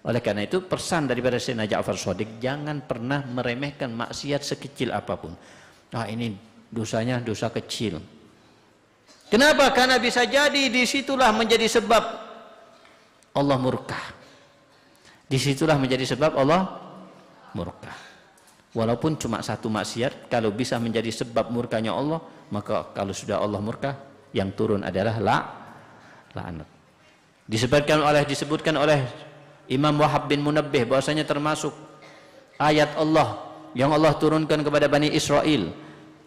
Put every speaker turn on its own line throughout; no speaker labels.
Oleh karena itu pesan daripada Sayyidina Ja'far Shadiq, jangan pernah meremehkan maksiat sekecil apapun. Ah, ini dosanya dosa kecil. Kenapa? Karena bisa jadi disitulah menjadi sebab Allah murka. Disitulah menjadi sebab Allah murka. Walaupun cuma satu maksiat, kalau bisa menjadi sebab murkanya Allah, maka kalau sudah Allah murka, yang turun adalah laknat. Disebutkan oleh Imam Wahab bin Munabbih bahwasanya termasuk ayat Allah yang Allah turunkan kepada Bani Israel.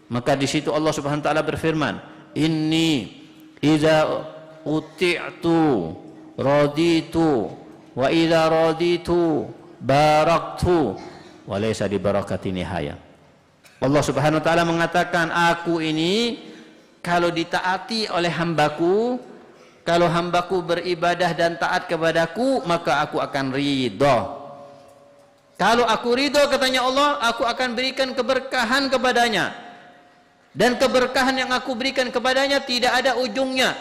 Maka di situ Allah Subhanahu wa taala berfirman, "Inni idza uti'tu raditu wa idza raditu baraktu wa laysa di barakati nihaya." Allah Subhanahu wa taala mengatakan, aku ini kalau ditaati oleh hambaku, kalau hambaku beribadah dan taat kepadaku, maka aku akan ridho. Kalau aku ridho, katanya Allah, aku akan berikan keberkahan kepadanya. Dan keberkahan yang aku berikan kepadanya tidak ada ujungnya.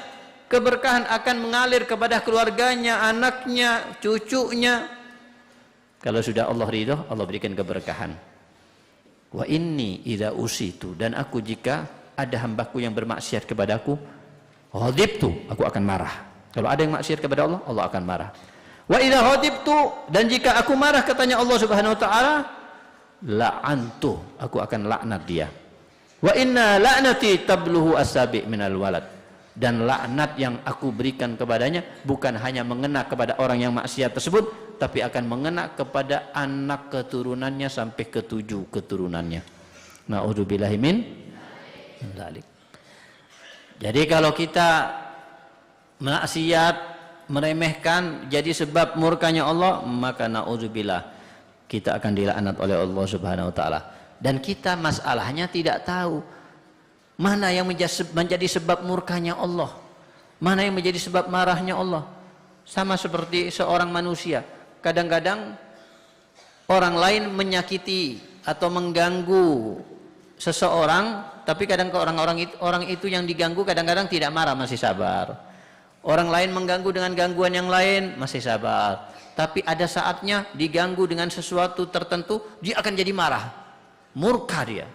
Keberkahan akan mengalir kepada keluarganya, anaknya, cucunya. Kalau sudah Allah ridho, Allah berikan keberkahan. Wa inni idza usitu, dan aku jika ada hambaku yang bermaksiat kepadaku, ghadibtu, aku akan marah. Kalau ada yang maksiat kepada Allah, Allah akan marah. Wa idza ghadibtu, dan jika aku marah, katanya Allah Subhanahu wa taala, la'antu, aku akan laknat dia. Wa inna la'nati tabluhu as-sabi' minal walad, dan laknat yang aku berikan kepadanya bukan hanya mengena kepada orang yang maksiat tersebut, tapi akan mengena kepada anak keturunannya sampai ke-7 keturunannya. Na'udzubillahi min dzalik. Jadi kalau kita maksiat, meremehkan, jadi sebab murkanya Allah, maka na'udzubillah, kita akan dilaknat oleh Allah Subhanahu wa taala. Dan kita masalahnya tidak tahu mana yang menjadi sebab murkanya Allah, mana yang menjadi sebab marahnya Allah. Sama seperti seorang manusia, kadang-kadang orang lain menyakiti atau mengganggu seseorang, tapi kadang orang itu yang diganggu kadang-kadang tidak marah, masih sabar. Orang lain mengganggu dengan gangguan yang lain, masih sabar. Tapi ada saatnya diganggu dengan sesuatu tertentu, dia akan jadi marah, murka dia.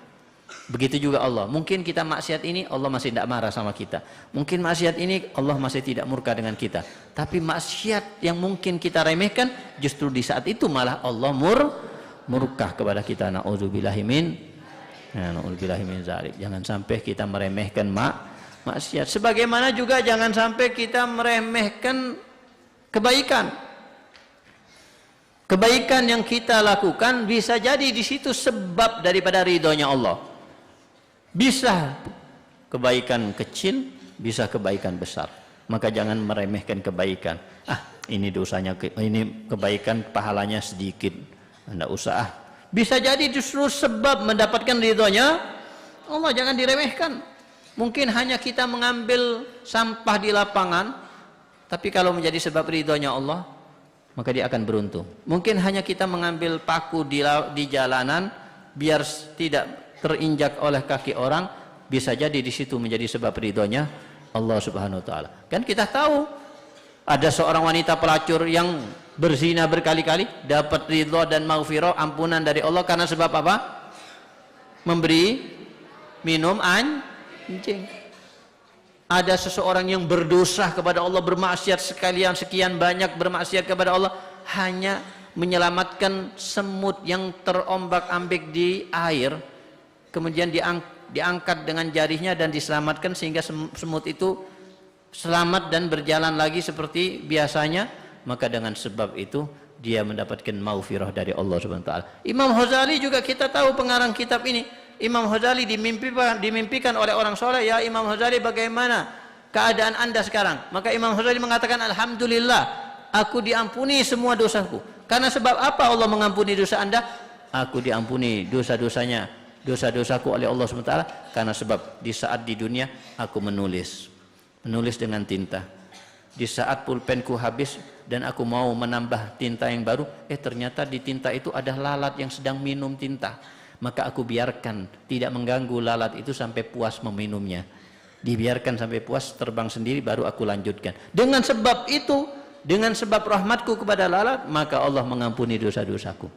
Begitu juga Allah. Mungkin kita maksiat ini, Allah masih tidak marah sama kita. Mungkin maksiat ini, Allah masih tidak murka dengan kita. Tapi maksiat yang mungkin kita remehkan, justru di saat itu malah Allah murka kepada kita. Na'udzubillahi min dzalik. Jangan sampai kita meremehkan maksiat. Sebagaimana juga jangan sampai kita meremehkan kebaikan. Kebaikan yang kita lakukan bisa jadi di situ sebab daripada ridhonya Allah. Bisa kebaikan kecil, bisa kebaikan besar. Maka jangan meremehkan kebaikan. Ini dosanya, ini kebaikan pahalanya sedikit, tidak usah. Bisa jadi justru sebab mendapatkan ridhonya Allah, jangan diremehkan. Mungkin hanya kita mengambil sampah di lapangan, tapi kalau menjadi sebab ridhonya Allah, maka dia akan beruntung. Mungkin hanya kita mengambil paku di jalanan, biar tidak terinjak oleh kaki orang, bisa jadi di situ menjadi sebab ridhonya Allah Subhanahu wa taala. Kan kita tahu ada seorang wanita pelacur yang berzina berkali-kali, dapat ridho dan maghfirah, ampunan dari Allah karena sebab apa? Memberi minum anjing. Ada seseorang yang berdosa kepada Allah, bermaksiat sekian banyak bermaksiat kepada Allah, hanya menyelamatkan semut yang terombak-ambik di air, kemudian diangkat dengan jarinya dan diselamatkan sehingga semut itu selamat dan berjalan lagi seperti biasanya. Maka dengan sebab itu dia mendapatkan maghfirah dari Allah Subhanahu wa taala. Imam Ghazali juga kita tahu pengarang kitab ini. Imam Ghazali dimimpikan oleh orang soleh, ya Imam Ghazali, bagaimana keadaan Anda sekarang? Maka Imam Ghazali mengatakan, alhamdulillah, aku diampuni semua dosaku. Karena sebab apa Allah mengampuni dosa Anda? Aku diampuni dosa-dosaku oleh Allah SWT, karena sebab di saat di dunia aku menulis dengan tinta. Di saat pulpenku habis dan aku mau menambah tinta yang baru, ternyata di tinta itu ada lalat yang sedang minum tinta. Maka aku biarkan, tidak mengganggu lalat itu sampai puas meminumnya. Dibiarkan sampai puas, terbang sendiri, baru aku lanjutkan. Dengan sebab itu dengan sebab rahmatku kepada lalat, maka Allah mengampuni dosa-dosaku.